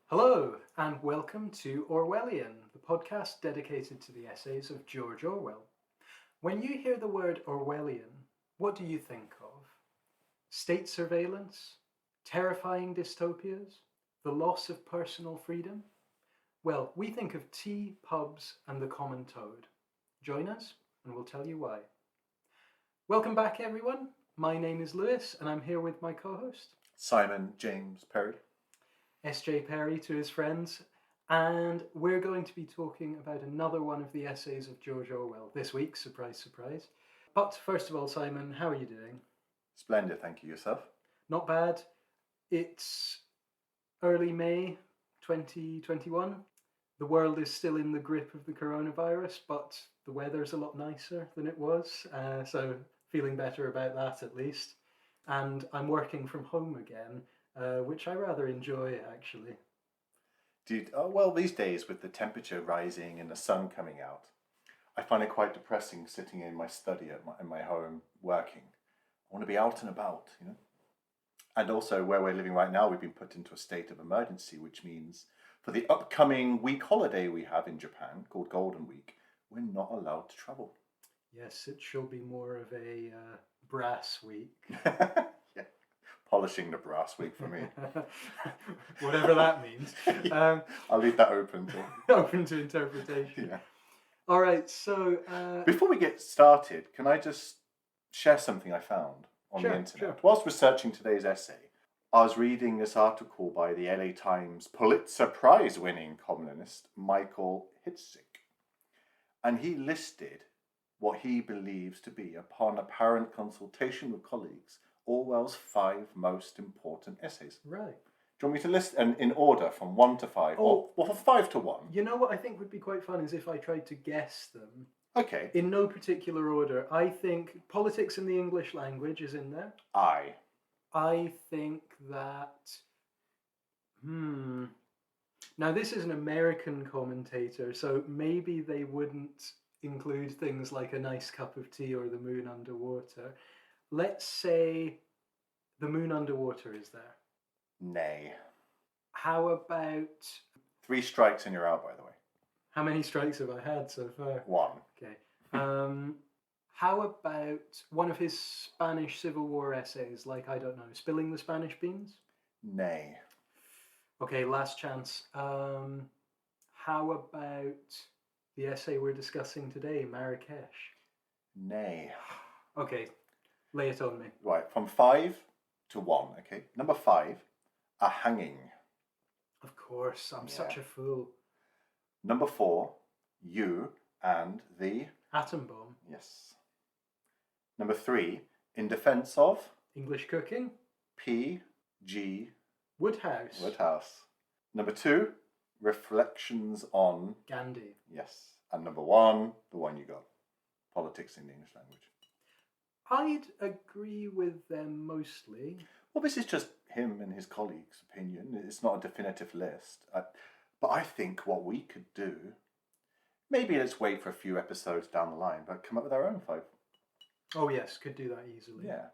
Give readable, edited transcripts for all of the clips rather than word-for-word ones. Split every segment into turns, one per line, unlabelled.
Hello, and welcome to Orwellian, the podcast dedicated to the essays of George Orwell. When you hear the word Orwellian, what do you think of? State surveillance? Terrifying dystopias? The loss of personal freedom? Well, we think of tea, pubs, and the common toad. Join us, and we'll tell you why. Welcome back, everyone. My name is Lewis, and I'm here with my co-host,
Simon James Perry.
S.J. Perry to his friends, and we're going to be talking about another one of the essays of George Orwell this week, surprise, surprise. But first of all, Simon, how are you doing?
Splendid, thank you. Yourself?
Not bad. It's early May 2021. The world is still in the grip of the coronavirus, but the weather's a lot nicer than it was, so feeling better about that at least. And I'm working from home again, which I rather enjoy, actually.
Well, these days with the temperature rising and the sun coming out, I find it quite depressing sitting in my study in my home working. I want to be out and about, you know. And also where we're living right now, we've been put into a state of emergency, which means for the upcoming week holiday we have in Japan, called Golden Week, we're not allowed to travel.
Yes, it shall be more of a brass week.
Yeah. Polishing the brass week for me.
Whatever that means.
I'll leave that open
to interpretation.
Yeah.
All right, so...
Before we get started, can I just share something I found on the internet?
Sure.
Whilst researching today's essay, I was reading this article by the LA Times Pulitzer Prize winning columnist Michael Hitzik. And he listed what he believes to be, upon apparent consultation with colleagues, Orwell's 5 most important essays.
Right.
Do you want me to list in order from 1 to 5?
Oh.
Or from 5 to 1?
You know what I think would be quite fun is if I tried to guess them.
Okay.
In no particular order. I think politics in the English language is in there. I think that... Now, this is an American commentator, so maybe they wouldn't include things like a nice cup of tea or the moon underwater. Let's say the moon underwater is there.
Nay.
How about...
3 strikes and you're out, by the way.
How many strikes have I had so far?
1.
Okay. How about one of his Spanish Civil War essays, like, I don't know, Spilling the Spanish Beans?
Nay.
Okay, last chance. How about the essay we're discussing today, Marrakesh?
Nay.
Okay, lay it on me.
Right, from 5 to 1, okay? Number 5, a hanging.
Of course, I'm such a fool.
Number 4, you and the...
Atom bomb.
Yes. Number 3, in defense of...
English cooking.
P.G.
Woodhouse.
Number 2, reflections on...
Gandhi.
Yes. And number 1, the one you got, politics in the English language.
I'd agree with them mostly.
Well, this is just him and his colleagues' opinion. It's not a definitive list. But I think what we could do, maybe let's wait for a few episodes down the line, but come up with our own 5.
Oh yes, could do that easily.
Yeah.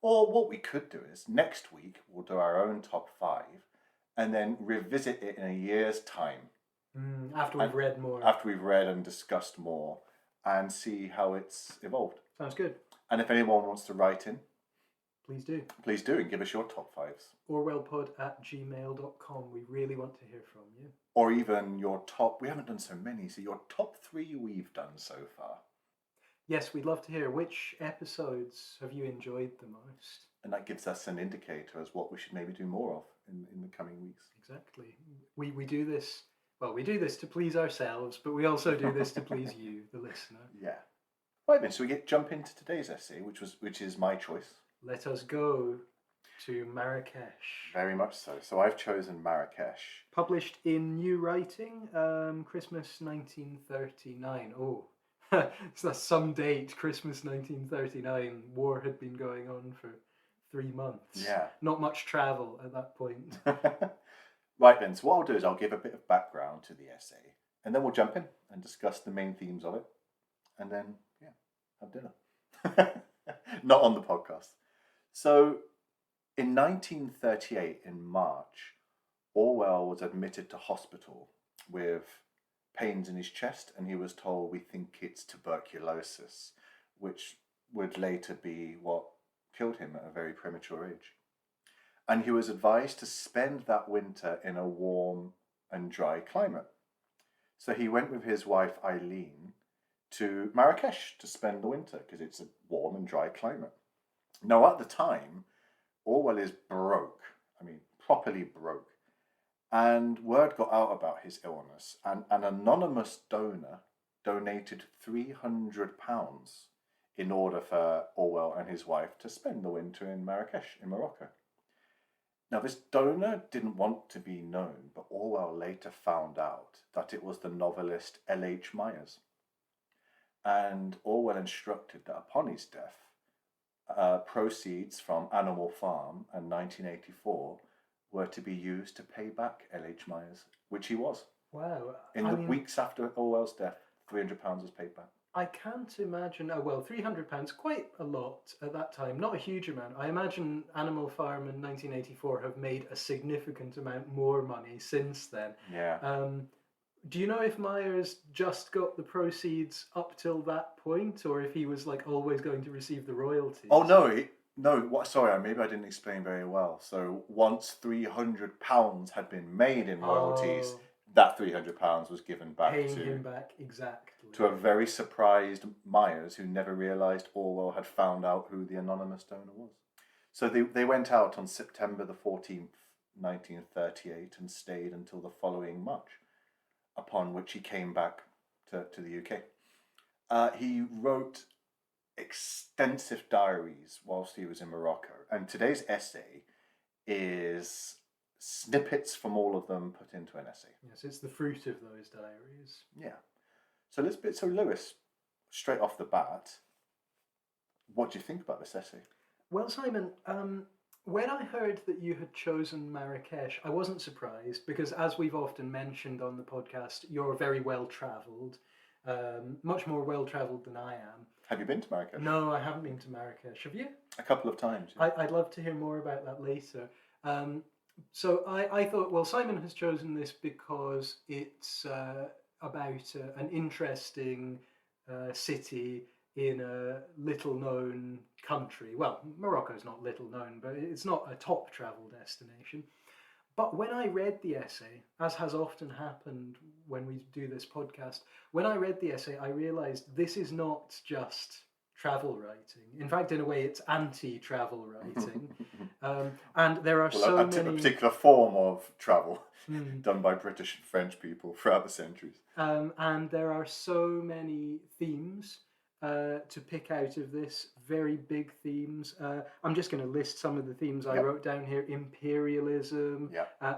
Or what we could do is, next week, we'll do our own top 5, and then revisit it in a year's time.
After we've read more.
After we've read and discussed more, and see how it's evolved.
Sounds good.
And if anyone wants to write in,
Please do.
Please do, and give us your top 5s.
Orwellpod@gmail.com. We really want to hear from you.
Or even your top, we haven't done so many, so your top 3 we've done so far.
Yes, we'd love to hear. Which episodes have you enjoyed the most?
And that gives us an indicator as what we should maybe do more of in the coming weeks.
Exactly. We do this, well, we do this to please ourselves, but we also do this to please you, the listener.
Yeah. Right then, so we jump into today's essay, which is my choice.
Let us go to Marrakesh.
Very much so. So I've chosen Marrakesh.
Published in New Writing, Christmas 1939. Oh, so that's some date, Christmas 1939. War had been going on for 3 months.
Yeah.
Not much travel at that point.
Right then, so what I'll do is I'll give a bit of background to the essay, and then we'll jump in and discuss the main themes of it, and then, yeah, have dinner. Not on the podcast. So, in 1938, in March, Orwell was admitted to hospital with pains in his chest, and he was told, "We think it's tuberculosis," which would later be what killed him at a very premature age. And he was advised to spend that winter in a warm and dry climate. So he went with his wife Eileen to Marrakesh to spend the winter because it's a warm and dry climate. Now, at the time, Orwell is broke. I mean, properly broke. And word got out about his illness, and an anonymous donor donated £300 in order for Orwell and his wife to spend the winter in Marrakesh, in Morocco. Now, this donor didn't want to be known, but Orwell later found out that it was the novelist L.H. Myers. And Orwell instructed that upon his death, proceeds from Animal Farm and 1984 were to be used to pay back L.H. Myers, which he was.
Wow.
In the weeks after Orwell's death, £300 was paid back.
I can't imagine, £300, quite a lot at that time, not a huge amount. I imagine Animal Farm in 1984 have made a significant amount more money since then.
Yeah.
Do you know if Myers just got the proceeds up till that point, or if he was like always going to receive the royalties?
Oh, no. Sorry, maybe I didn't explain very well. So once £300 had been made in royalties, that £300 was given back
paying him back, exactly.
To a very surprised Myers, who never realised Orwell had found out who the anonymous donor was. So they went out on September the 14th, 1938, and stayed until the following March, upon which he came back to the UK. He wrote extensive diaries whilst he was in Morocco, and today's essay is snippets from all of them put into an essay.
Yes, it's the fruit of those diaries.
Yeah. So Lewis, straight off the bat, what do you think about this essay?
Well, Simon, when I heard that you had chosen Marrakesh, I wasn't surprised because, as we've often mentioned on the podcast, you're very well-travelled, much more well-travelled than I am.
Have you been to Marrakesh?
No, I haven't been to Marrakesh. Have you?
A couple of times. Yeah.
I'd love to hear more about that later. So I thought, well, Simon has chosen this because it's about an interesting city in a little-known country. Well, Morocco's not little-known, but it's not a top travel destination. But when I read the essay, as has often happened when we do this podcast, when I read the essay, I realised this is not just travel writing. In fact, in a way, it's anti-travel writing. And there are many...
A particular form of travel done by British and French people throughout the centuries.
And there are so many themes to pick out of this, very big themes. I'm just going to list some of the themes I wrote down here. Imperialism,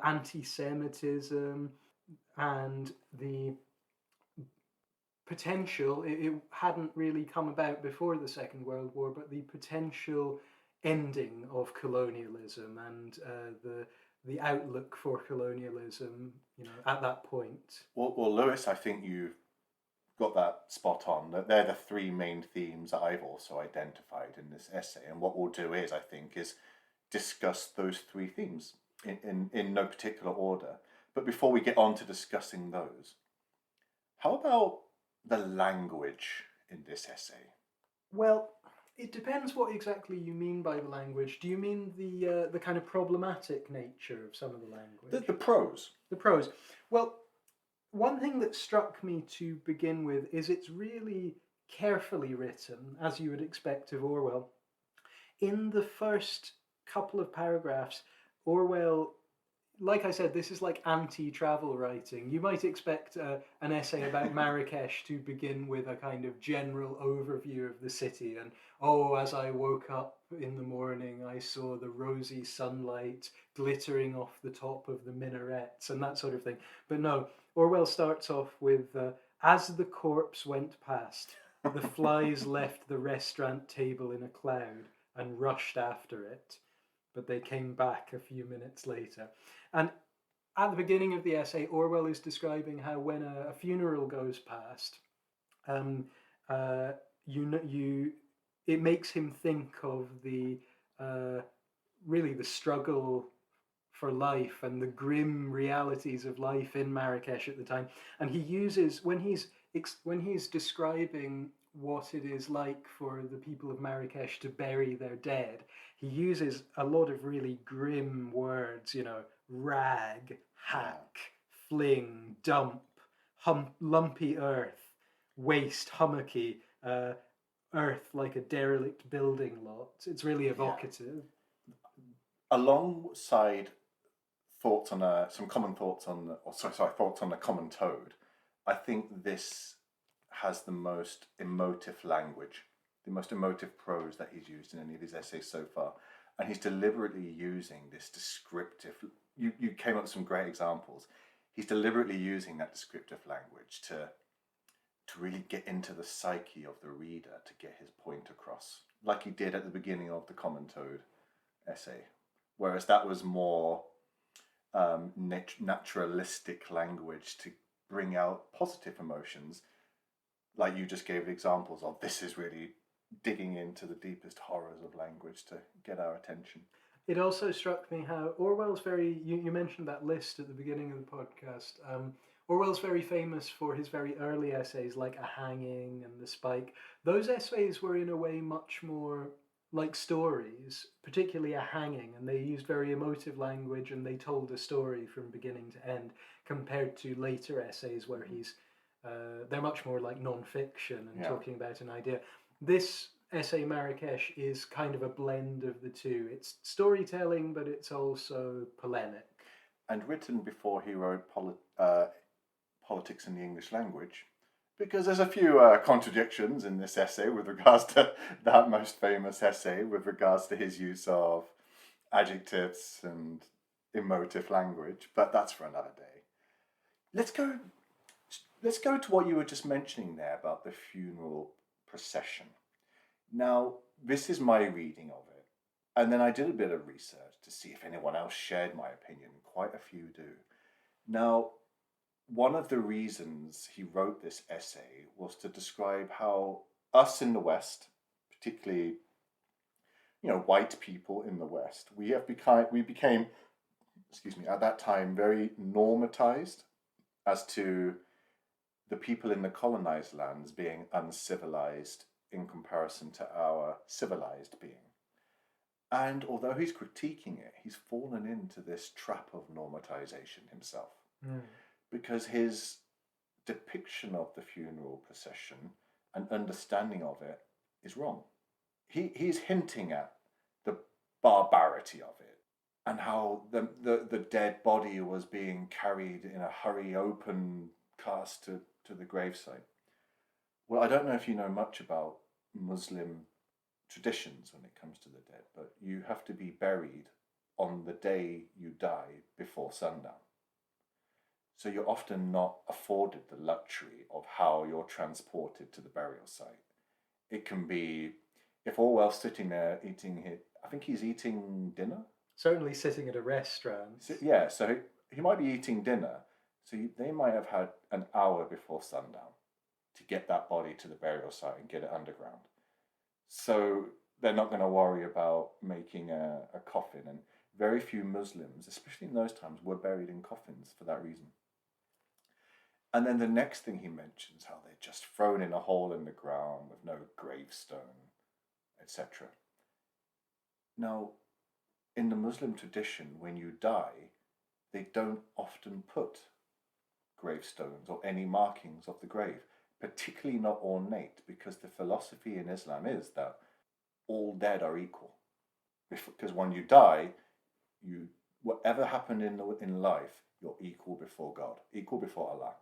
Anti-Semitism, and the potential, it hadn't really come about before the Second World War, but the potential ending of colonialism and the outlook for colonialism, at that point.
Well, Lewis, I think you've got that spot on. They're the three main themes that I've also identified in this essay. And what we'll do is discuss those three themes in no particular order. But before we get on to discussing those, how about the language in this essay?
Well, it depends what exactly you mean by the language. Do you mean the kind of problematic nature of some of the language?
The prose.
The prose. Well, one thing that struck me to begin with is it's really carefully written, as you would expect of Orwell. In the first couple of paragraphs, Orwell, like I said, this is like anti-travel writing. You might expect an essay about Marrakesh to begin with a kind of general overview of the city and, as I woke up in the morning, I saw the rosy sunlight glittering off the top of the minarets and that sort of thing. But no, Orwell starts off with, as the corpse went past, the flies left the restaurant table in a cloud and rushed after it. but they came back a few minutes later. And at the beginning of the essay, Orwell is describing how when a funeral goes past, um, uh, it makes him think of the really the struggle for life and the grim realities of life in Marrakesh at the time. And he uses when he's describing what it is like for the people of Marrakesh to bury their dead, he uses a lot of really grim words, rag, hack, fling, dump, lumpy earth, waste, hummocky, earth like a derelict building lot. It's really evocative.
Alongside thoughts on some common thoughts on thoughts on the common toad, I think this has the most emotive language, the most emotive prose that he's used in any of his essays so far, and he's deliberately using this descriptive. You came up with some great examples. He's deliberately using that descriptive language to really get into the psyche of the reader to get his point across, like he did at the beginning of the Common Toad essay, whereas that was more naturalistic language to bring out positive emotions, like you just gave examples of. This is really digging into the deepest horrors of language to get our attention.
It also struck me how Orwell's you mentioned that list at the beginning of the podcast. Orwell's very famous for his very early essays like A Hanging and The Spike. Those essays were in a way much more like stories, particularly A Hanging, and they used very emotive language and they told a story from beginning to end, compared to later essays where they're much more like non-fiction and talking about an idea. This essay Marrakesh is kind of a blend of the two. It's storytelling, but it's also polemic.
And written before he wrote Politics in the English Language, because there's a few contradictions in this essay with regards to that most famous essay, with regards to his use of adjectives and emotive language, but that's for another day. Let's go to what you were just mentioning there about the funeral procession. Now, this is my reading of it, and then I did a bit of research to see if anyone else shared my opinion. Quite a few do. Now, one of the reasons he wrote this essay was to describe how us in the West, particularly, white people in the West, we became, at that time very normatized as to the people in the colonized lands being uncivilized in comparison to our civilized being. And although he's critiquing it, he's fallen into this trap of normatization himself. Because his depiction of the funeral procession and understanding of it is wrong. He's hinting at the barbarity of it and how the dead body was being carried in a hurry, open cast to the gravesite. Well, I don't know if you know much about Muslim traditions when it comes to the dead, but you have to be buried on the day you die before sundown. So you're often not afforded the luxury of how you're transported to the burial site. It can be, if Orwell's sitting there eating I think he's eating dinner?
Certainly sitting at a restaurant.
So he might be eating dinner. So they might have had an hour before sundown to get that body to the burial site and get it underground. So they're not going to worry about making a coffin. And very few Muslims, especially in those times, were buried in coffins for that reason. And then the next thing he mentions, how they're just thrown in a hole in the ground with no gravestone, etc. Now, in the Muslim tradition, when you die, they don't often put gravestones or any markings of the grave, particularly not ornate, because the philosophy in Islam is that all dead are equal. Because when you die, whatever happened in life, you're equal before God, equal before Allah,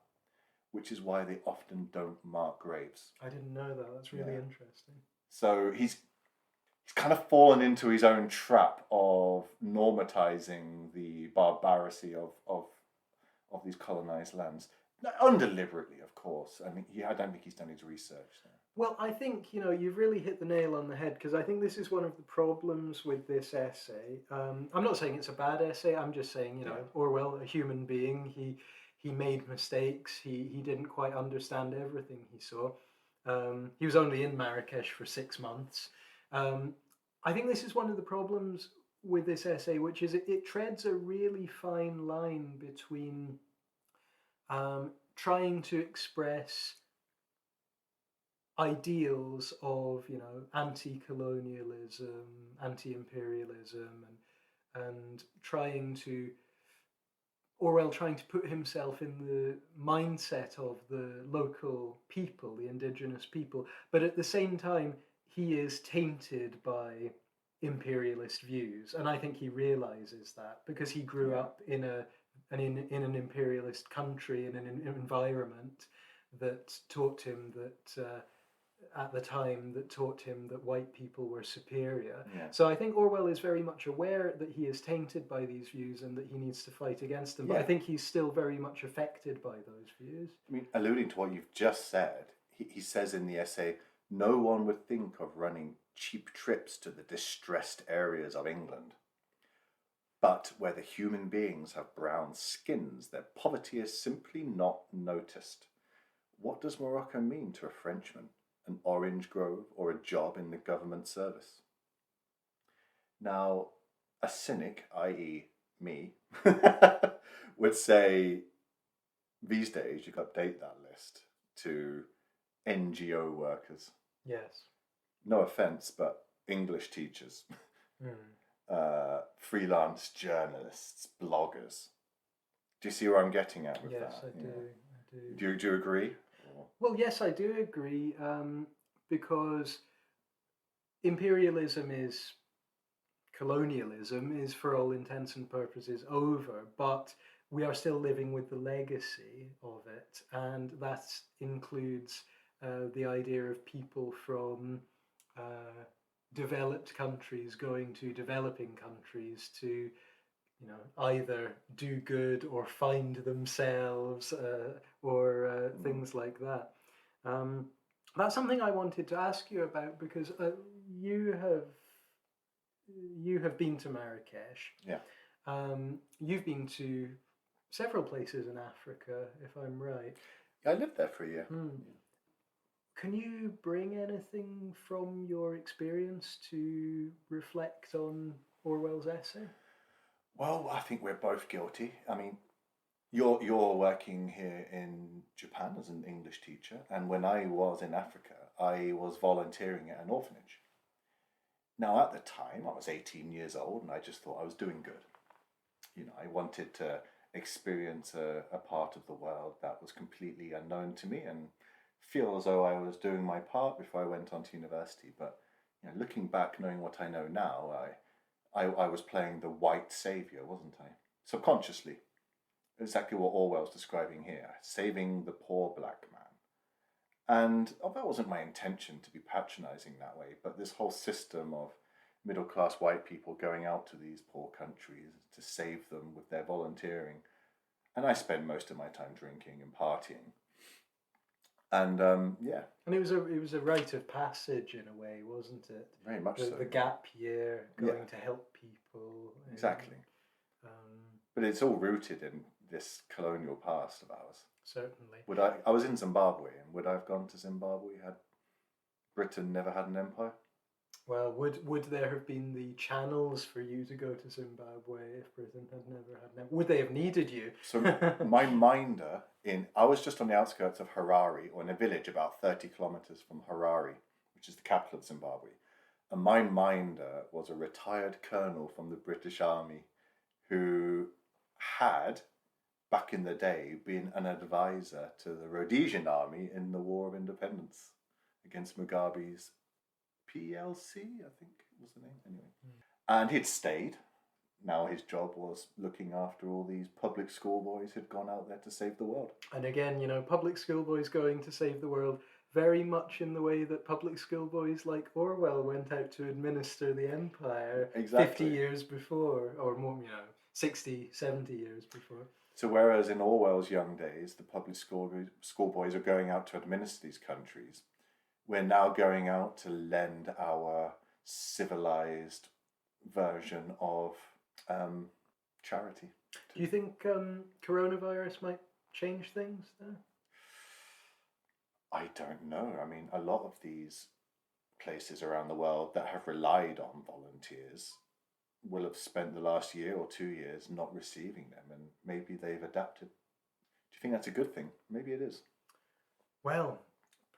which is why they often don't mark graves.
I didn't know that. That's really interesting.
So he's kind of fallen into his own trap of normatizing the barbarity of these colonized lands. Undeliberately, of course. I mean, I don't think he's done his research there.
Well, I think, you've really hit the nail on the head because I think this is one of the problems with this essay. I'm not saying it's a bad essay. I'm just saying,
Yeah.
Orwell, a human being, he made mistakes. He didn't quite understand everything he saw. He was only in Marrakesh for 6 months. Um, I think this is one of the problems with this essay, which is it treads a really fine line between trying to express ideals of anti-colonialism, anti-imperialism, and Orwell trying to put himself in the mindset of the local people, the indigenous people, but at the same time he is tainted by imperialist views, and I think he realizes that because he grew
Yeah.
up in an imperialist country in an environment that taught him that at the time that taught him that white people were superior.
Yeah.
So I think Orwell is very much aware that he is tainted by these views and that he needs to fight against them. But I
Yeah.
think he's still very much affected by those views.
I mean, alluding to what you've just said, he says in the essay, no one would think of running cheap trips to the distressed areas of England. But where the human beings have brown skins, their poverty is simply not noticed. What does Morocco mean to a Frenchman? An orange grove or a job in the government service? Now, a cynic, i.e., me, would say these days you could update that list to NGO workers.
Yes.
No offense, but English teachers, freelance journalists, bloggers. Do you see where I'm getting at with that?
Yes, I do. I
do. Do you agree?
Well, yes, I do agree, because imperialism is colonialism is, for all intents and purposes, over, but we are still living with the legacy of it, and that includes the idea of people from developed countries going to developing countries to either do good or find themselves, or things like that. That's something I wanted to ask you about because you have been to Marrakesh.
Yeah.
You've been to several places in Africa, if I'm right.
Yeah, I lived there for a year.
Yeah. Can you bring anything from your experience to reflect on Orwell's essay?
Well, I think we're both guilty. I mean, you're working here in Japan as an English teacher, and when I was in Africa, I was volunteering at an orphanage. Now, at the time, I was 18 years old, and I just thought I was doing good. I wanted to experience a part of the world that was completely unknown to me and feel as though I was doing my part before I went on to university. But looking back, knowing what I know now, I was playing the white savior, wasn't I? Subconsciously. Exactly what Orwell's describing here, saving the poor black man. And that wasn't my intention to be patronizing that way, but this whole system of middle-class white people going out to these poor countries to save them with their volunteering. And I spent most of my time drinking and partying. And yeah.
And it was a rite of passage in a way, wasn't it?
Very much so.
The gap year, going to help people.
Exactly. But it's all rooted in this colonial past of ours.
Certainly.
I was in Zimbabwe, and would I have gone to Zimbabwe had Britain never had an empire?
Well, would there have been the channels for you to go to Zimbabwe if Britain had never had an empire? Would they have needed you?
So my minder I was just on the outskirts of Harare, or in a village about 30 kilometers from Harare, which is the capital of Zimbabwe. And my minder was a retired colonel from the British Army who had, back in the day, been an advisor to the Rhodesian Army in the War of Independence against Mugabe's PLC, I think was the name, anyway. And he'd stayed. Now his job was looking after all these public schoolboys who'd gone out there to save the world.
And again, public schoolboys going to save the world very much in the way that public schoolboys like Orwell went out to administer the empire 50 years before, or more, 60, 70 years before.
So whereas in Orwell's young days, the public schoolboys are going out to administer these countries, we're now going out to lend our civilized version of charity.
Do you think coronavirus might change things there?
I don't know. I mean, a lot of these places around the world that have relied on volunteers will have spent the last year or 2 years not receiving them, and maybe they've adapted. Do you think that's a good thing? Maybe it is.
Well,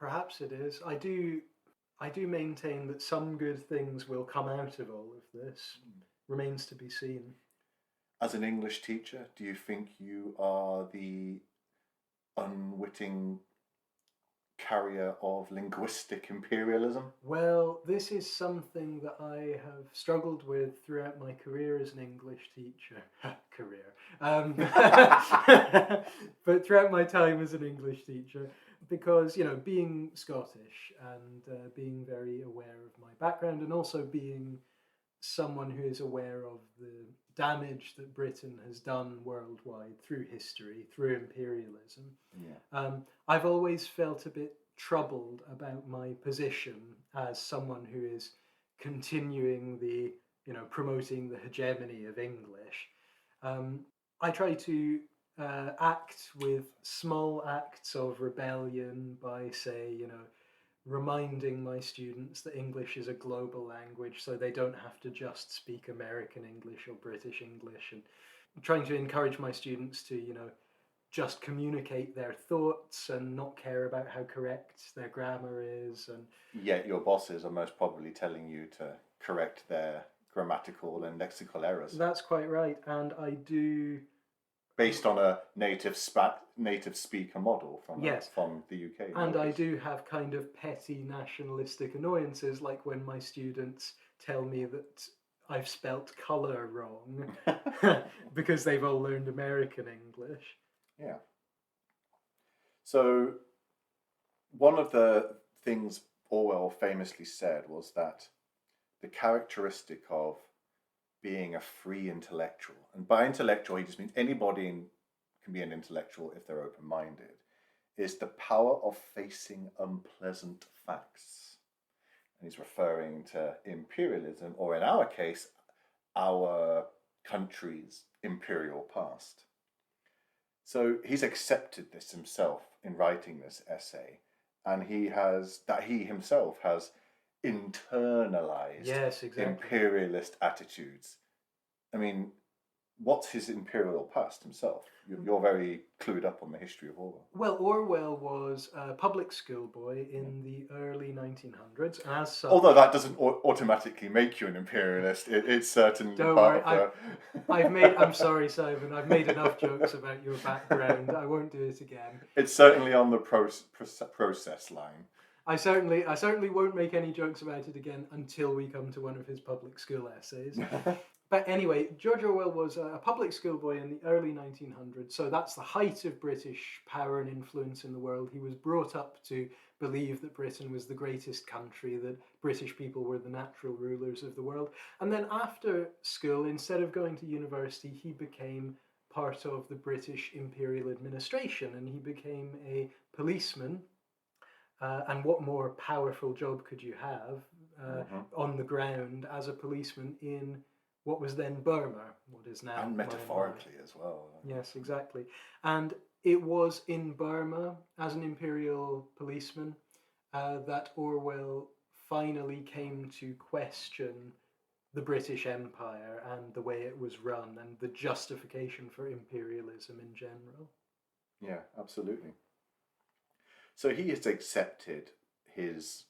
perhaps it is. I do maintain that some good things will come out of all of this. Remains to be seen.
As an English teacher, do you think you are the unwitting carrier of linguistic imperialism?
Well, this is something that I have struggled with throughout my career as an English teacher. But throughout my time as an English teacher, because, being Scottish and being very aware of my background, and also being someone who is aware of the damage that Britain has done worldwide through history, through imperialism.
Yeah.
I've always felt a bit troubled about my position as someone who is continuing the, promoting the hegemony of English. I try to act with small acts of rebellion by, say, reminding my students that English is a global language, so they don't have to just speak American English or British English, and trying to encourage my students to, just communicate their thoughts and not care about how correct their grammar is. And
yet your bosses are most probably telling you to correct their grammatical and lexical errors.
That's quite right, and I do.
Based on a native speaker model from
Yes.
from the UK.
And I do have kind of petty nationalistic annoyances, like when my students tell me that I've spelt colour wrong because they've all learned American English.
Yeah. So one of the things Orwell famously said was that the characteristic of being a free intellectual, and by intellectual he just means anybody can be an intellectual if they're open-minded, is the power of facing unpleasant facts. And he's referring to imperialism, or in our case, our country's imperial past. So he's accepted this himself in writing this essay, and he himself has internalized
Yes, exactly.
imperialist attitudes. I mean, what's his imperial past himself? You're very clued up on the history of Orwell.
Well, Orwell was a public school boy in the early 1900s, and as such,
although that doesn't automatically make you an imperialist, it's certainly
don't
part
worry,
of
I'm sorry, Simon, I've made enough jokes about your background. I won't do it again.
It's certainly on the process line.
I certainly won't make any jokes about it again until we come to one of his public school essays. But anyway, George Orwell was a public school boy in the early 1900s, so that's the height of British power and influence in the world. He was brought up to believe that Britain was the greatest country, that British people were the natural rulers of the world. And then after school, instead of going to university, he became part of the British Imperial Administration, and he became a policeman. And what more powerful job could you have on the ground as a policeman in what was then Burma, what is now
and metaphorically
Myanmar.
As well.
Yes, exactly. And it was in Burma, as an imperial policeman, that Orwell finally came to question the British Empire and the way it was run and the justification for imperialism in general.
Yeah, absolutely. So he has accepted his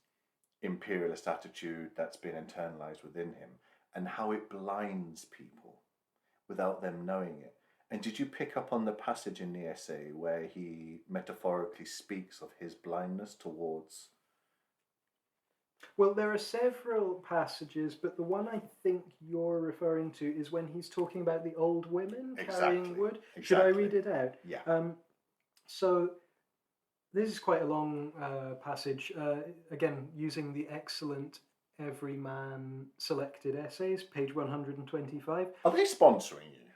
imperialist attitude that's been internalized within him, and how it blinds people without them knowing it. And did you pick up on the passage in the essay where he metaphorically speaks of his blindness towards...
Well, there are several passages, but the one I think you're referring to is when he's talking about the old women carrying wood.
Exactly.
Should I read it out?
Yeah.
So this is quite a long passage, again, using the excellent Everyman selected essays, page 125.
Are they sponsoring you?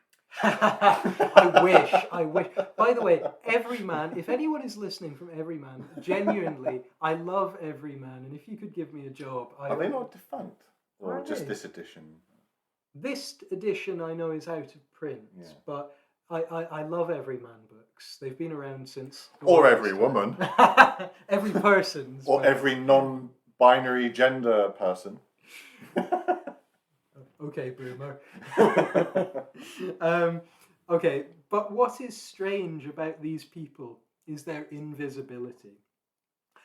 I wish. By the way, Everyman, if anyone is listening from Everyman, genuinely, I love Everyman, and if you could give me a job,
Are they not defunct? Or
Are
just
they?
this edition?
This edition I know is out of print,
Yeah.
but I love Everyman books. They've been around since.
Or every woman.
Every person's.
Or
but-
every non-binary gender person.
Okay, boomer. Okay, but what is strange about these people is their invisibility.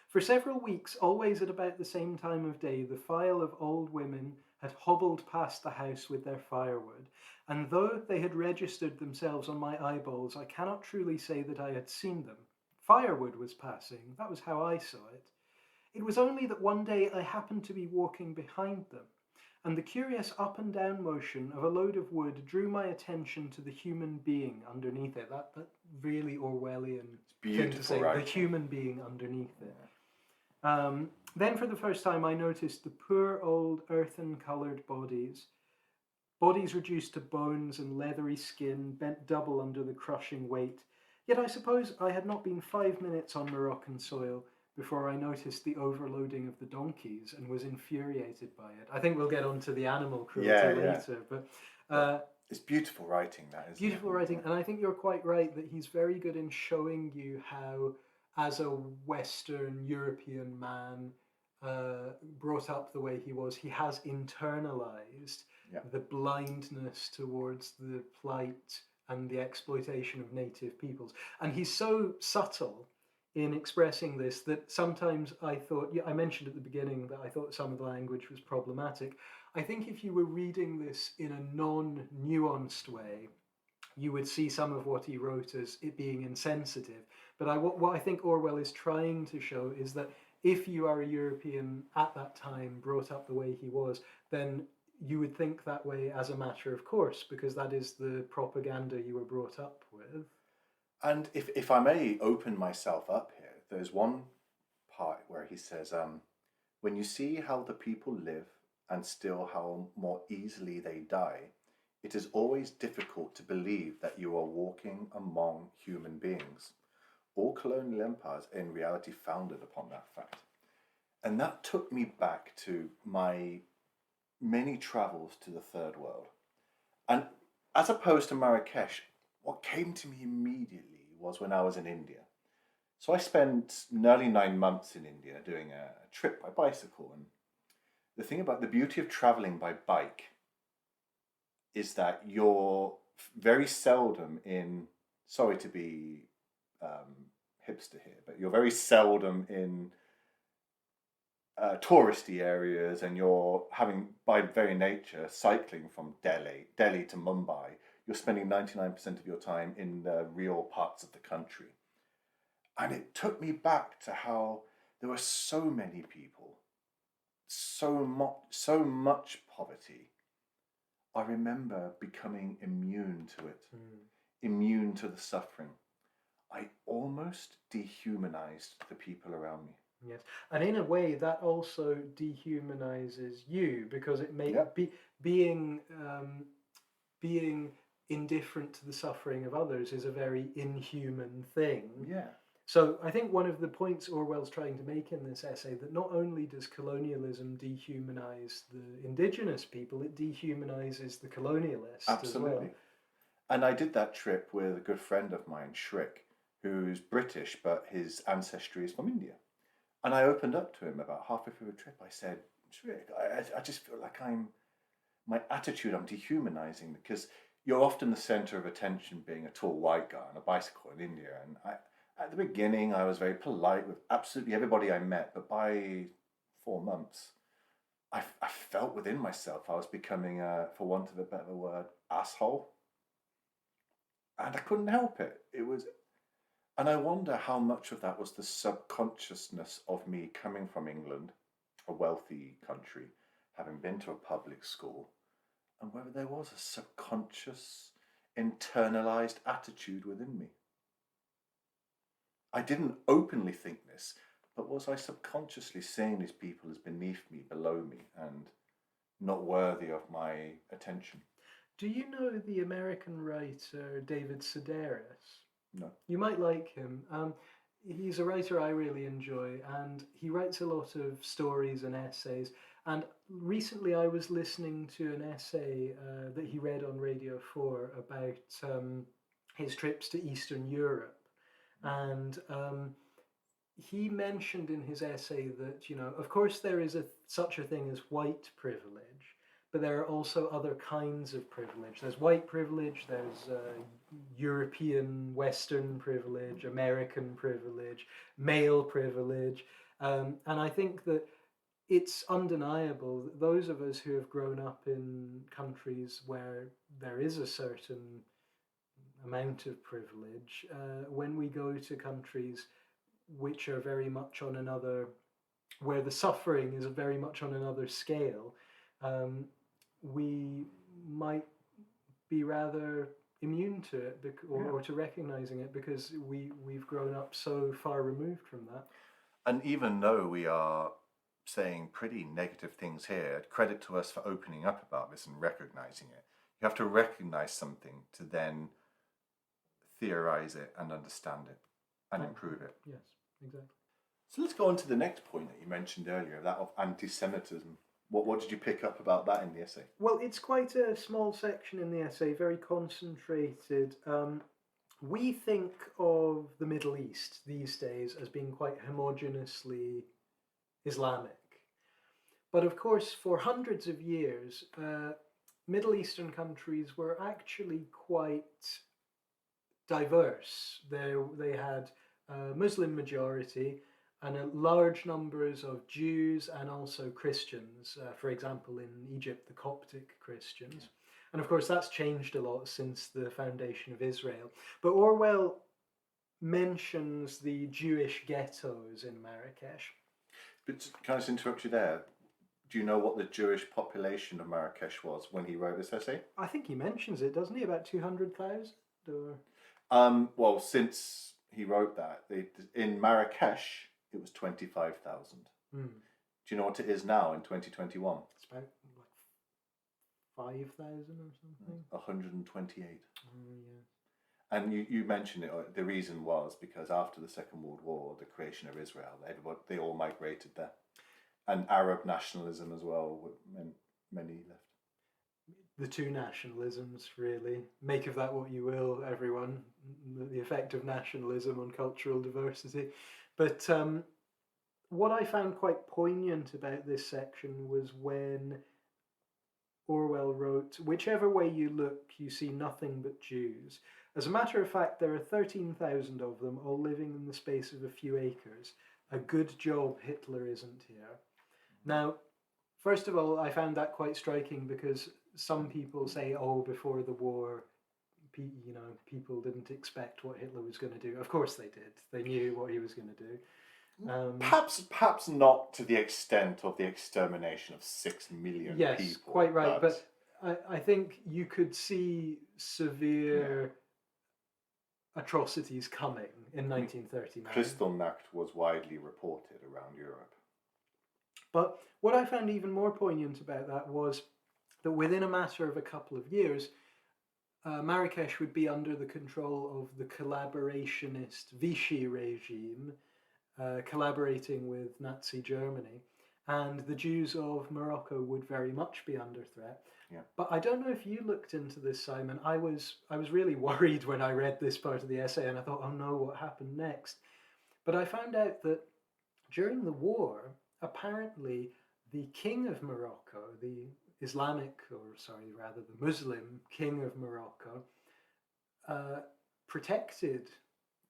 For several weeks, always at about the same time of day, the file of old women had hobbled past the house with their firewood, and though they had registered themselves on my eyeballs, I cannot truly say that I had seen them. Firewood was passing, that was how I saw it. It was only that one day I happened to be walking behind them, and the curious up and down motion of a load of wood drew my attention to the human being underneath it. That really Orwellian thing to say, the human being underneath it. Then for the first time I noticed the poor old earthen-coloured bodies reduced to bones and leathery skin, bent double under the crushing weight. Yet I suppose I had not been 5 minutes on Moroccan soil before I noticed the overloading of the donkeys and was infuriated by it. I think we'll get onto the animal cruelty later, but
it's beautiful writing, that isn't
beautiful writing, and I think you're quite right that he's very good in showing you how, as a Western European man brought up the way he was, he has internalized the blindness towards the plight and the exploitation of native peoples, and he's so subtle in expressing this that sometimes I thought, I mentioned at the beginning that I thought some of the language was problematic. I think if you were reading this in a non-nuanced way, you would see some of what he wrote as it being insensitive. But what I think Orwell is trying to show is that if you are a European at that time, brought up the way he was, then you would think that way as a matter of course, because that is the propaganda you were brought up with.
And if I may open myself up here, there's one part where he says, when you see how the people live and still how more easily they die, it is always difficult to believe that you are walking among human beings. All colonial empires are in reality founded upon that fact. And that took me back to my many travels to the third world. And as opposed to Marrakesh, what came to me immediately was when I was in India. So I spent nearly 9 months in India doing a trip by bicycle. And the thing about the beauty of traveling by bike is that you're very seldom in, sorry to be hipster here, but you're very seldom in touristy areas, and you're having, by very nature, cycling from Delhi to Mumbai. You're spending 99% of your time in the real parts of the country. And it took me back to how there were so many people, so much poverty. I remember becoming immune to it, immune to the suffering. I almost dehumanized the people around me.
Yes, and in a way that also dehumanizes you, because it makes being indifferent to the suffering of others is a very inhuman thing.
Yeah.
So I think one of the points Orwell's trying to make in this essay, that not only does colonialism dehumanize the indigenous people, it dehumanizes the colonialists.
Absolutely.
As well.
And I did that trip with a good friend of mine, Shrick, who's British, but his ancestry is from India. And I opened up to him about halfway through the trip. I said, Shrick, I just feel like my attitude, I'm dehumanizing, because you're often the center of attention being a tall white guy on a bicycle in India. And at the beginning, I was very polite with absolutely everybody I met. But by 4 months, I felt within myself I was becoming, for want of a better word, asshole. And I couldn't help it. And I wonder how much of that was the subconsciousness of me coming from England, a wealthy country, having been to a public school, and whether there was a subconscious, internalized attitude within me. I didn't openly think this, but was I subconsciously seeing these people as beneath me, below me, and not worthy of my attention?
Do you know the American writer David Sedaris?
No.
You might like him. He's a writer I really enjoy, and he writes a lot of stories and essays. And recently I was listening to an essay that he read on Radio 4 about his trips to Eastern Europe. And he mentioned in his essay that, of course there is such a thing as white privilege, but there are also other kinds of privilege. There's white privilege, there's European Western privilege, American privilege, male privilege. And I think that it's undeniable that those of us who have grown up in countries where there is a certain amount of privilege, when we go to countries which are very much on another, where the suffering is very much on another scale, we might be rather immune to it or to recognizing it because we've grown up so far removed from that.
And even though we are saying pretty negative things here, credit to us for opening up about this and recognizing it. You have to recognize something to then theorize it and understand it and improve it.
Yes, exactly.
So let's go on to the next point that you mentioned earlier, that of anti-Semitism. What did you pick up about that in the essay?
Well, it's quite a small section in the essay, very concentrated. We think of the Middle East these days as being quite homogeneously Islamic. But of course, for hundreds of years, Middle Eastern countries were actually quite diverse. They had a Muslim majority and large numbers of Jews and also Christians, for example, in Egypt, the Coptic Christians. And of course, that's changed a lot since the foundation of Israel. But Orwell mentions the Jewish ghettos in Marrakesh.
But can I just interrupt you there? Do you know what the Jewish population of Marrakesh was when he wrote this essay?
I think he mentions it, doesn't he? About 200,000? Or...
Well, since he wrote that, in Marrakesh, it was 25,000. Do you know what it is now in 2021?
It's about 5,000 or something.
128.
Yeah.
And you mentioned it. The reason was because after the Second World War, the creation of Israel, they all migrated there, and Arab nationalism as well. Many left.
The two nationalisms, really. Make of that what you will, everyone. The effect of nationalism on cultural diversity. But what I found quite poignant about this section was when Orwell wrote, "Whichever way you look, you see nothing but Jews. As a matter of fact, there are 13,000 of them, all living in the space of a few acres. A good job Hitler isn't here." Now, first of all, I found that quite striking because some people say, oh, before the war, people didn't expect what Hitler was going to do. Of course they did. They knew what he was going to do.
Perhaps not to the extent of the extermination of 6 million people.
Yes, quite right. But I think you could see severe atrocities coming in 1939.
Kristallnacht was widely reported around Europe.
But what I found even more poignant about that was that within a matter of a couple of years, Marrakesh would be under the control of the collaborationist Vichy regime, collaborating with Nazi Germany, and the Jews of Morocco would very much be under threat.
Yeah.
But I don't know if you looked into this, Simon. I was really worried when I read this part of the essay, and I thought, oh no, what happened next? But I found out that during the war, apparently the king of Morocco, the Muslim king of Morocco, protected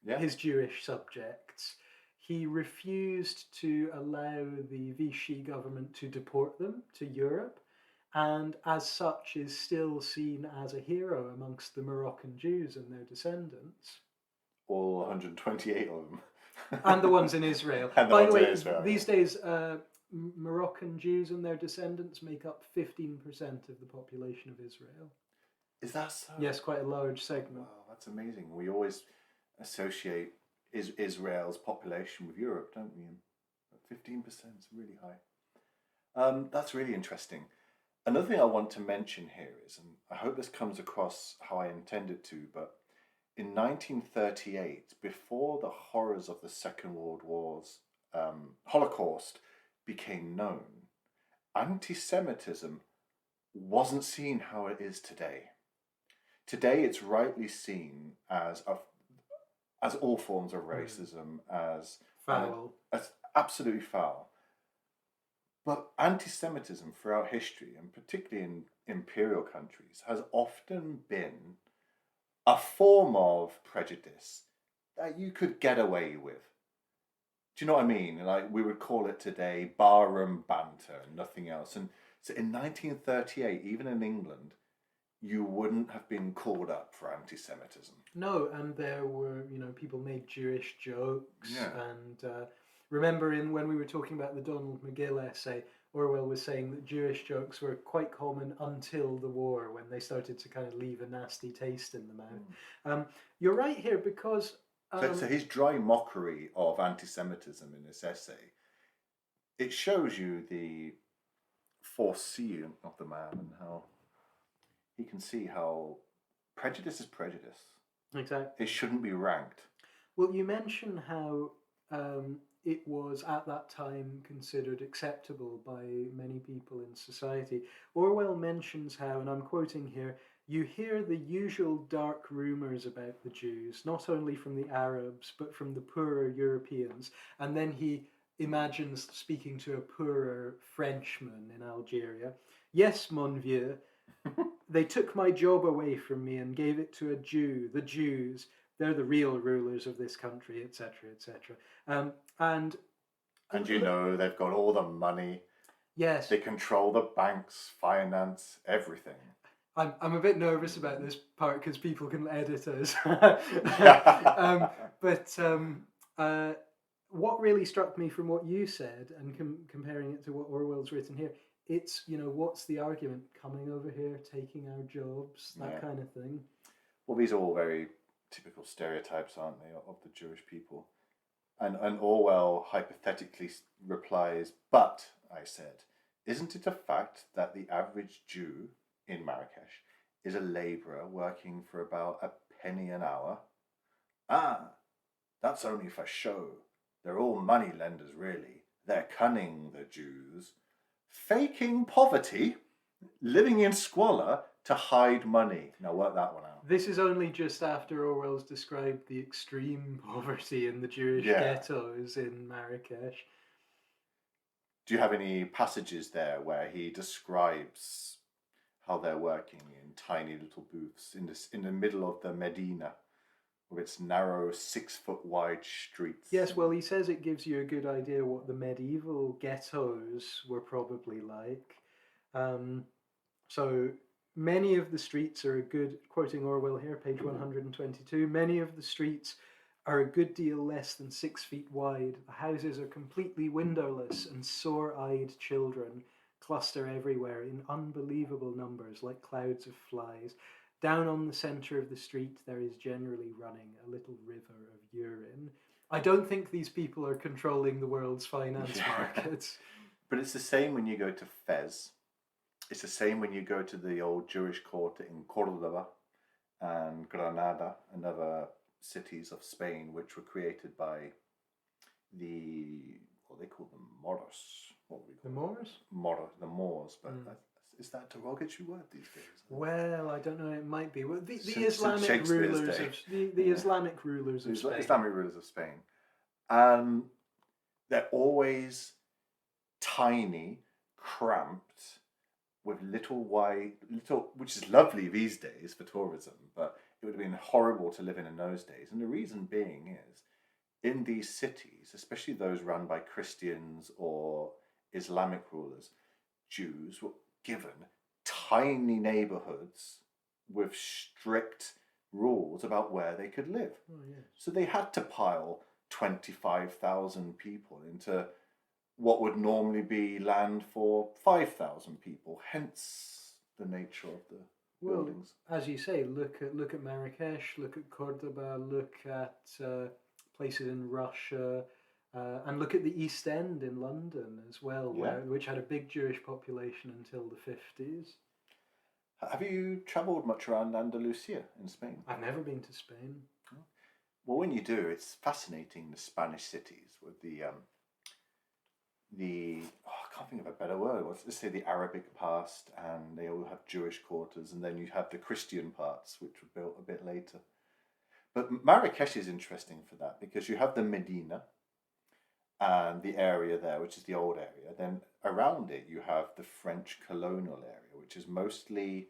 his Jewish subjects. He refused to allow the Vichy government to deport them to Europe, and as such is still seen as a hero amongst the Moroccan Jews and their descendants.
All 128 of them.
And the ones in Israel. By the way, these days, Moroccan Jews and their descendants make up 15% of the population of Israel.
Is that so?
Yes, quite a large segment.
Wow, that's amazing. We always associate Israel's population with Europe, don't we? And 15% is really high. That's really interesting. Another thing I want to mention here is, and I hope this comes across how I intended to, but in 1938, before the horrors of the Second World War's Holocaust became known, anti-Semitism wasn't seen how it is today. Today, it's rightly seen as all forms of racism, as
Foul.
as absolutely foul. But anti-Semitism throughout history, and particularly in imperial countries, has often been a form of prejudice that you could get away with. Do you know what I mean? Like, we would call it today barroom banter and nothing else. And so in 1938, even in England, you wouldn't have been called up for anti-Semitism.
No, and there were, people made Jewish jokes.
Yeah.
And remember when we were talking about the Donald McGill essay, Orwell was saying that Jewish jokes were quite common until the war, when they started to kind of leave a nasty taste in the mouth. You're right here, because...
So his dry mockery of anti-Semitism in this essay, it shows you the foreseeing of the man and how he can see how prejudice is prejudice.
Exactly.
It shouldn't be ranked.
Well, you mentioned how it was at that time considered acceptable by many people in society. Orwell mentions how, and I'm quoting here, "You hear the usual dark rumours about the Jews, not only from the Arabs, but from the poorer Europeans." And then he imagines speaking to a poorer Frenchman in Algeria. "Yes, mon vieux, they took my job away from me and gave it to a Jew. The Jews, they're the real rulers of this country," etc., etc. And
they've got all the money.
Yes,
They control the banks, finance, everything.
I'm a bit nervous about this part because people can edit us. What really struck me from what you said, and comparing it to what Orwell's written here, it's, what's the argument? Coming over here, taking our jobs, that kind of thing.
Well, these are all very typical stereotypes, aren't they, of the Jewish people? And Orwell hypothetically replies, "But," I said, "isn't it a fact that the average Jew in Marrakesh is a labourer working for about a penny an hour?" "Ah, that's only for show. They're all money lenders, really. They're cunning, the Jews. Faking poverty, living in squalor to hide money." Now work that one out.
This is only just after Orwell's described the extreme poverty in the Jewish ghettos in Marrakesh.
Do you have any passages there where he describes how they're working in tiny little booths in the middle of the Medina, with its narrow 6-foot wide streets?
Yes, well, he says it gives you a good idea what the medieval ghettos were probably like. So many of the streets are quoting Orwell here, page 122, "Many of the streets are a good deal less than 6 feet wide. The houses are completely windowless, and sore-eyed children cluster everywhere in unbelievable numbers, like clouds of flies. Down on the centre of the street, there is generally running a little river of urine." I don't think these people are controlling the world's finance markets.
But it's the same when you go to Fez. It's the same when you go to the old Jewish quarter in Cordoba and Granada and other cities of Spain, which were created by they call them Moros. What would we call
The Moors?
The Moors, but is that a derogatory word these days?
Well, I don't know. It might be. Well, the
Islamic rulers
of the Islamic rulers of Spain.
Islamic rulers of Spain, and they're always tiny, cramped, with little, which is lovely these days for tourism, but it would have been horrible to live in those days. And the reason being is, in these cities, especially those run by Christians or Islamic rulers, Jews were given tiny neighborhoods with strict rules about where they could live.
Oh, yes.
So they had to pile 25,000 people into what would normally be land for 5,000 people, hence the nature of the buildings.
As you say, look at Marrakesh, look at Cordoba, look at places in Russia, And look at the East End in London as well,
Yeah.
which had a big Jewish population until the 50s.
Have you travelled much around Andalusia in Spain?
I've never been to Spain.
Well, when you do, it's fascinating, the Spanish cities with the I can't think of a better word. Let's say the Arabic past, and they all have Jewish quarters, and then you have the Christian parts, which were built a bit later. But Marrakesh is interesting for that because you have the Medina and the area there, which is the old area. Then around it, you have the French colonial area, which is mostly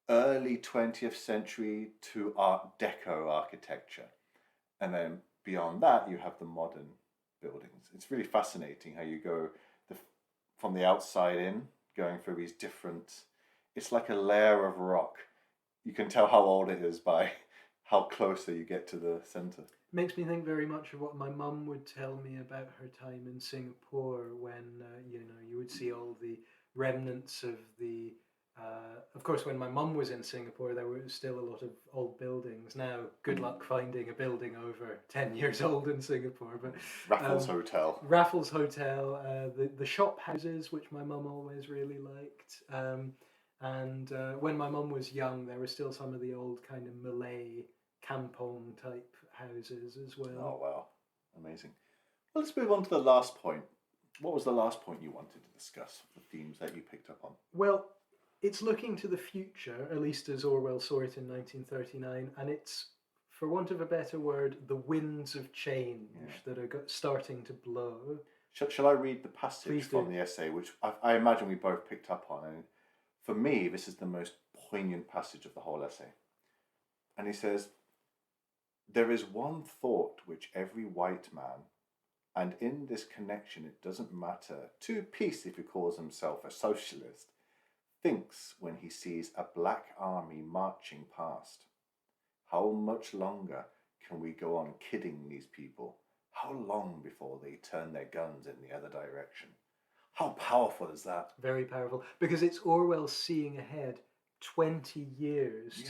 early 20th century to Art Deco architecture. And then beyond that, you have the modern buildings. It's really fascinating how you go from the outside in, going through these different, it's like a layer of rock. You can tell how old it is by how closer you get to the center.
Makes me think very much of what my mum would tell me about her time in Singapore when, you would see all the remnants of the... of course, when my mum was in Singapore, there was still a lot of old buildings. Now, good luck finding a building over 10 years old in Singapore. But
Raffles Hotel.
Raffles Hotel, the shop houses, which my mum always really liked. And when my mum was young, there were still some of the old kind of Malay kampong type houses as well.
Oh, wow. Amazing. Well, let's move on to the last point. What was the last point you wanted to discuss, the themes that you picked up on?
Well, it's looking to the future, at least as Orwell saw it in 1939, and it's, for want of a better word, the winds of change that are starting to blow.
Shall I read the passage from the essay, which I imagine we both picked up on? And for me, this is the most poignant passage of the whole essay. And he says, "There is one thought which every white man, and in this connection it doesn't matter to peace if he calls himself a socialist, thinks when he sees a black army marching past. How much longer can we go on kidding these people? How long before they turn their guns in the other direction?" How powerful is that?
Very powerful, because it's Orwell seeing ahead 20 years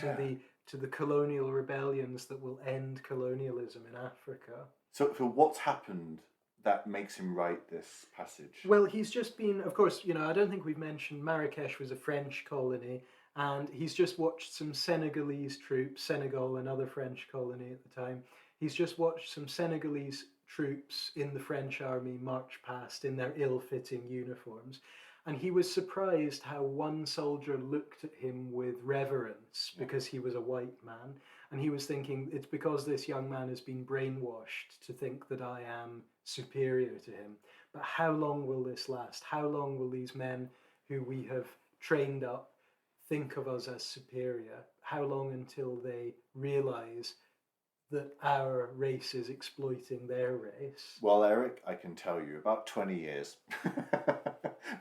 to the colonial rebellions that will end colonialism in Africa.
So what's happened that makes him write this passage?
Well, he's just been, of course, I don't think we've mentioned Marrakesh was a French colony, and he's just watched some Senegalese troops, Senegal, another French colony at the time. He's just watched some Senegalese troops in the French army march past in their ill-fitting uniforms. And he was surprised how one soldier looked at him with reverence because he was a white man. And he was thinking, it's because this young man has been brainwashed to think that I am superior to him. But how long will this last? How long will these men who we have trained up think of us as superior? How long until they realize that our race is exploiting their race?
Well, Eric, I can tell you, about 20 years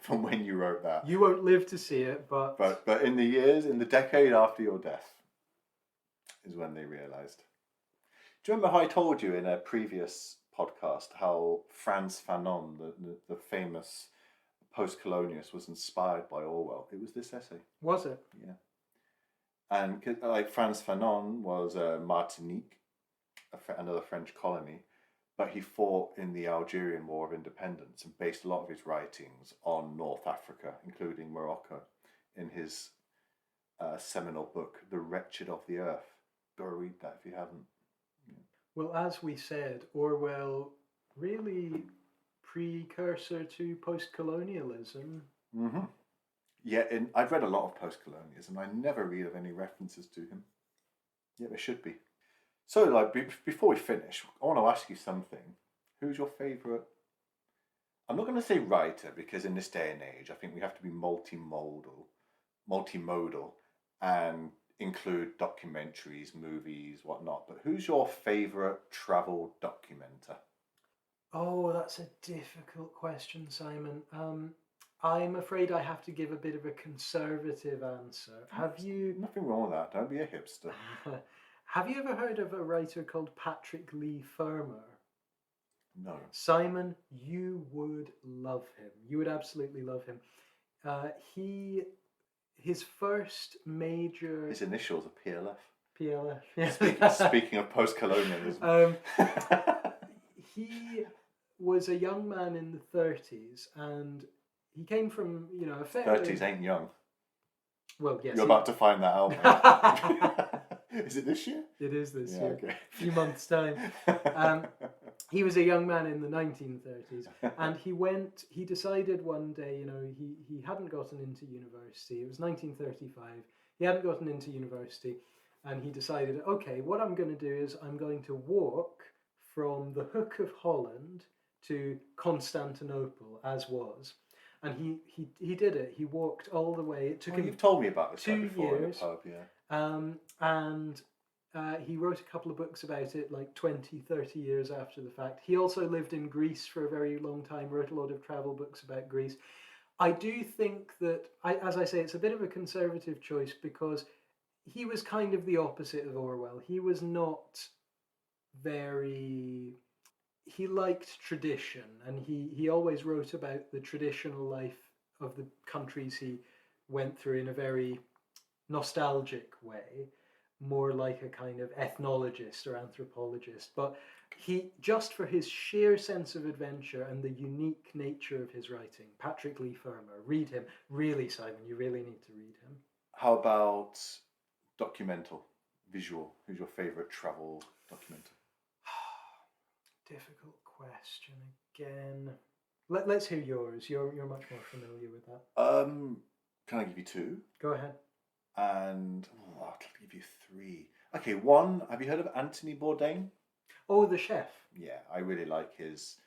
from when you wrote that.
You won't live to see it, but
in the decade after your death is when they realised. Do you remember how I told you in a previous podcast how Frantz Fanon, the famous post-colonialist, was inspired by Orwell? It was this essay.
Was it?
Yeah. And like Frantz Fanon was Martinique, another French colony, but he fought in the Algerian War of Independence and based a lot of his writings on North Africa, including Morocco, in his seminal book, The Wretched of the Earth. Go read that if you haven't. Yeah.
Well, as we said, Orwell really precursor to post-colonialism.
Mm-hmm. Yeah, I've read a lot of post-colonialism. I never read of any references to him. Yeah, there should be. So, like, before we finish, I want to ask you something. Who's your favourite? I'm not going to say writer, because in this day and age, I think we have to be multimodal, and include documentaries, movies, whatnot. But who's your favourite travel documenter?
Oh, that's a difficult question, Simon. I'm afraid I have to give a bit of a conservative answer. Have you...
Nothing wrong with that. Don't be a hipster.
Have you ever heard of a writer called Patrick Leigh Fermor?
No.
Simon, you would love him. You would absolutely love him. His first major...
His initials are PLF.
PLF.
Speaking of post-colonialism.
he was a young man in the 30s, and he came from, a fairly...
30s ain't young.
Well, yes.
You're about to find that out. Is it this year?
It is this year.
Okay.
A few months' time. He was a young man in the 1930s, and he decided one day, he hadn't gotten into university. It was 1935. He hadn't gotten into university, and he decided, okay, what I'm going to do is I'm going to walk from the Hook of Holland to Constantinople, as was. And he did it. He walked all the way. It took him...
You've told me about this
2
before
years.
in the pub, yeah.
And he wrote a couple of books about it, like 20, 30 years after the fact. He also lived in Greece for a very long time, wrote a lot of travel books about Greece. I do think that, as I say, it's a bit of a conservative choice because he was kind of the opposite of Orwell. He was not very... He liked tradition, and he always wrote about the traditional life of the countries he went through in a very nostalgic way, more like a kind of ethnologist or anthropologist. But he, just for his sheer sense of adventure and the unique nature of his writing, Patrick Leigh Fermor, read him. Really, Simon, you really need to read him.
How about documental, visual? Who's your favourite travel documental?
Difficult question again. Let's hear yours. You're much more familiar with that.
Can I give you two?
Go ahead.
And I'll give you three. Okay, one. Have you heard of Anthony Bourdain?
Oh, the chef.
Yeah, I really like his.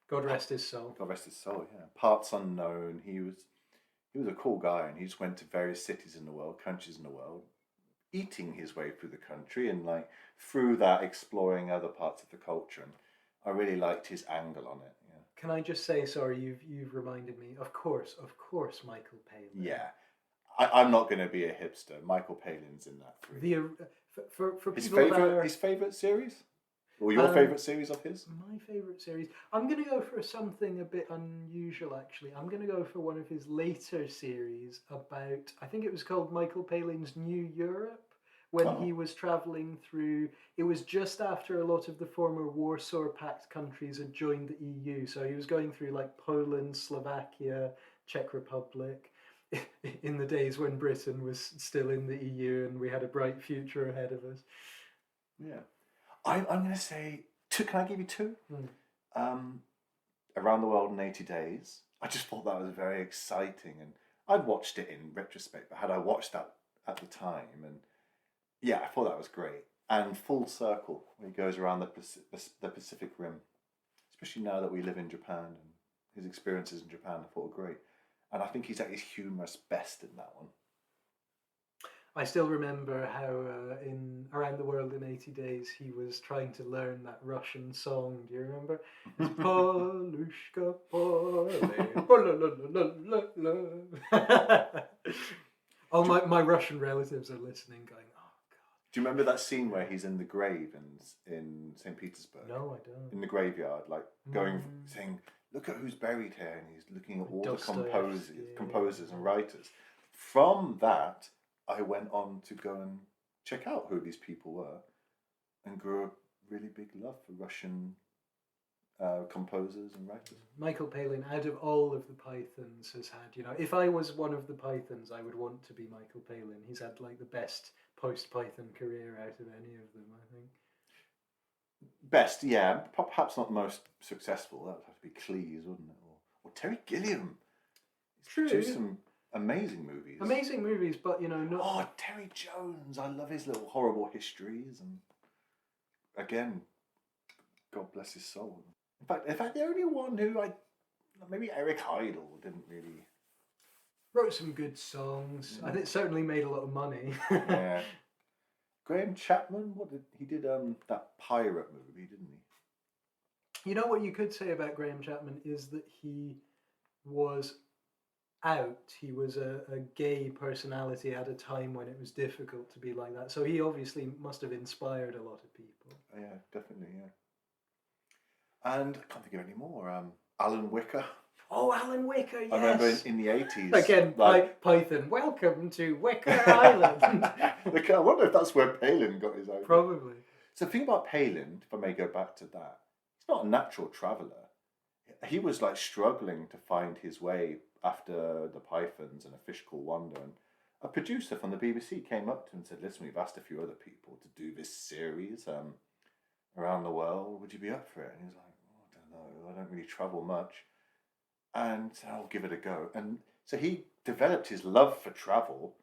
God rest his soul.
God rest his soul. Yeah, Parts Unknown. He was a cool guy, and he just went to various cities in the world, countries in the world, eating his way through the country, and through that exploring other parts of the culture. And I really liked his angle on it. Yeah.
Can I just say, sorry, you've reminded me. Of course, Michael Palin.
Yeah, I'm not going to be a hipster. Michael Palin's in that three.
For
his
people
his favorite series, or your favorite series of his?
My favorite series. I'm going to go for something a bit unusual. Actually, I'm going to go for one of his later series about. I think it was called Michael Palin's New Europe. When he was travelling through, it was just after a lot of the former Warsaw Pact countries had joined the EU. So he was going through like Poland, Slovakia, Czech Republic, in the days when Britain was still in the EU and we had a bright future ahead of us.
Yeah. I'm going to say two. Can I give you two?
Mm.
Around the World in 80 Days. I just thought that was very exciting. And I'd watched it in retrospect, but had I watched that at the time, and yeah, I thought that was great. And Full Circle, when he goes around the Pacific Rim, especially now that we live in Japan, and his experiences in Japan, I thought were great. And I think he's at his humorous best in that one.
I still remember how in Around the World in 80 Days he was trying to learn that Russian song. Do you remember? It's Palushka Pole. Oh, my Russian relatives are listening, going, "Oh God."
Do you remember that scene where he's in the grave in St. Petersburg?
No, I don't.
In the graveyard, saying, "Look at who's buried here," and he's looking at all the composers and writers. From that, I went on to go and check out who these people were, and grew a really big love for Russian composers and writers.
Michael Palin, out of all of the Pythons, has had, if I was one of the Pythons, I would want to be Michael Palin. He's had like the best post-Python career out of any of them, I think.
Best, yeah. Perhaps not the most successful. That would have to be Cleese, wouldn't it? Or Terry Gilliam. He's produced some amazing movies.
Amazing movies, but not.
Oh, Terry Jones! I love his little horrible histories, and again, God bless his soul. In fact, the only one who maybe Eric Idle didn't really
Wrote some good songs. I think certainly made a lot of money.
Yeah. Graham Chapman, he did that pirate movie, didn't he?
You know what you could say about Graham Chapman is that he was out. He was a gay personality at a time when it was difficult to be like that. So he obviously must have inspired a lot of people.
Yeah, definitely, yeah. And I can't think of any more. Alan Wicker.
Oh, Alan Wicker, yes.
I remember in the 80s.
Again, Python, welcome to Wicker Island.
I wonder if that's where Palin got his idea.
Probably.
So the thing about Palin, if I may go back to that, he's not a natural traveller. He was like struggling to find his way after The Pythons and A Fish Called Wanda. And a producer from the BBC came up to him and said, listen, we've asked a few other people to do this series around the world. Would you be up for it? And he was like, oh, I don't know. I don't really travel much. And I'll give it a go. And so he developed his love for travel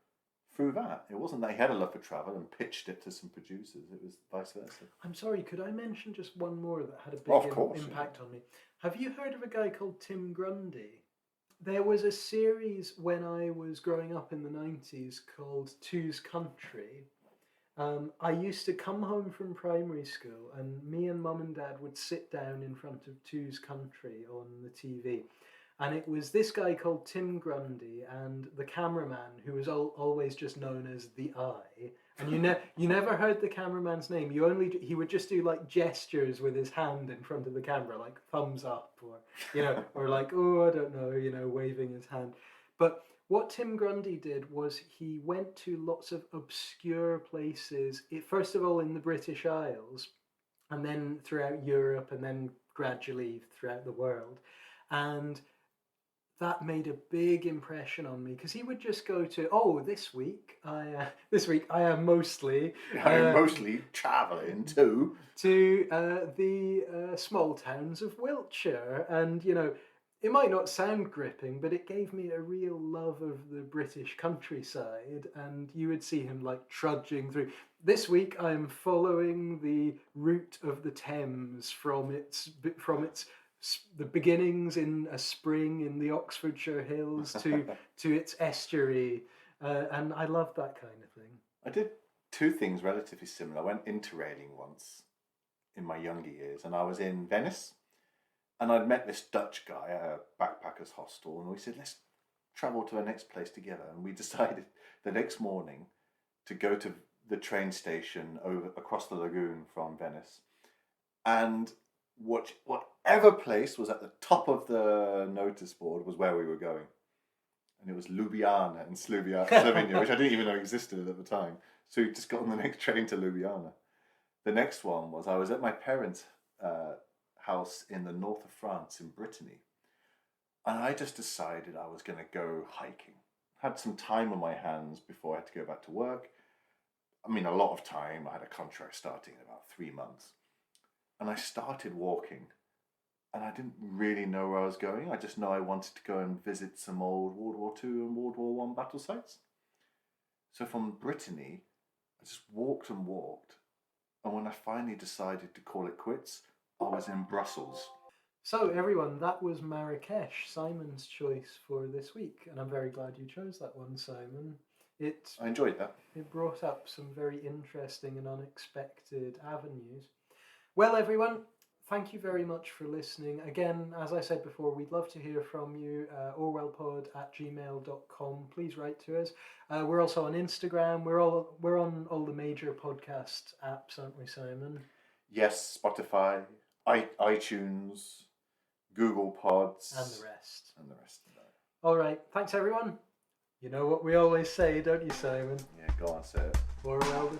through that. It wasn't that he had a love for travel and pitched it to some producers. It was vice versa.
I'm sorry, could I mention just one more that had a big
Of course,
impact on me? Have you heard of a guy called Tim Grundy? There was a series when I was growing up in the 90s called Two's Country. I used to come home from primary school and me and mum and dad would sit down in front of Two's Country on the TV. And it was this guy called Tim Grundy and the cameraman who was always just known as the Eye. And you never heard the cameraman's name. He would just do like gestures with his hand in front of the camera, like thumbs up or or like, oh, I don't know, waving his hand. But what Tim Grundy did was he went to lots of obscure places. First of all in the British Isles, and then throughout Europe, and then gradually throughout the world. And that made a big impression on me because he would just go to, this week I am mostly
travelling to
the small towns of Wiltshire, and it might not sound gripping, but it gave me a real love of the British countryside. And you would see him like trudging through. This week I am following the route of the Thames from the beginnings in a spring in the Oxfordshire Hills to its estuary, and I love that kind of thing.
I did two things relatively similar. I went interrailing once in my younger years, and I was in Venice, and I'd met this Dutch guy at a backpackers hostel, and we said, let's travel to the next place together. And we decided the next morning to go to the train station across the lagoon from Venice, and whatever place was at the top of the notice board was where we were going. And it was Ljubljana in Slovenia, which I didn't even know existed at the time. So we just got on the next train to Ljubljana. The next one was I was at my parents' house in the north of France in Brittany. And I just decided I was going to go hiking. Had some time on my hands before I had to go back to work. I mean, a lot of time. I had a contract starting in about 3 months. And I started walking, and I didn't really know where I was going. I just know I wanted to go and visit some old World War II and World War I battle sites. So from Brittany, I just walked and walked, and when I finally decided to call it quits, I was in Brussels.
So everyone, that was Marrakesh, Simon's choice for this week, and I'm very glad you chose that one, Simon.
I enjoyed that.
It brought up some very interesting and unexpected avenues. Well, everyone, thank you very much for listening. Again, as I said before, we'd love to hear from you. orwellpod@gmail.com. Please write to us. We're also on Instagram. We're on all the major podcast apps, aren't we, Simon?
Yes, Spotify, iTunes, Google Pods.
And the rest.
All
right. Thanks, everyone. You know what we always say, don't you, Simon?
Yeah, go on, say it.
Orwell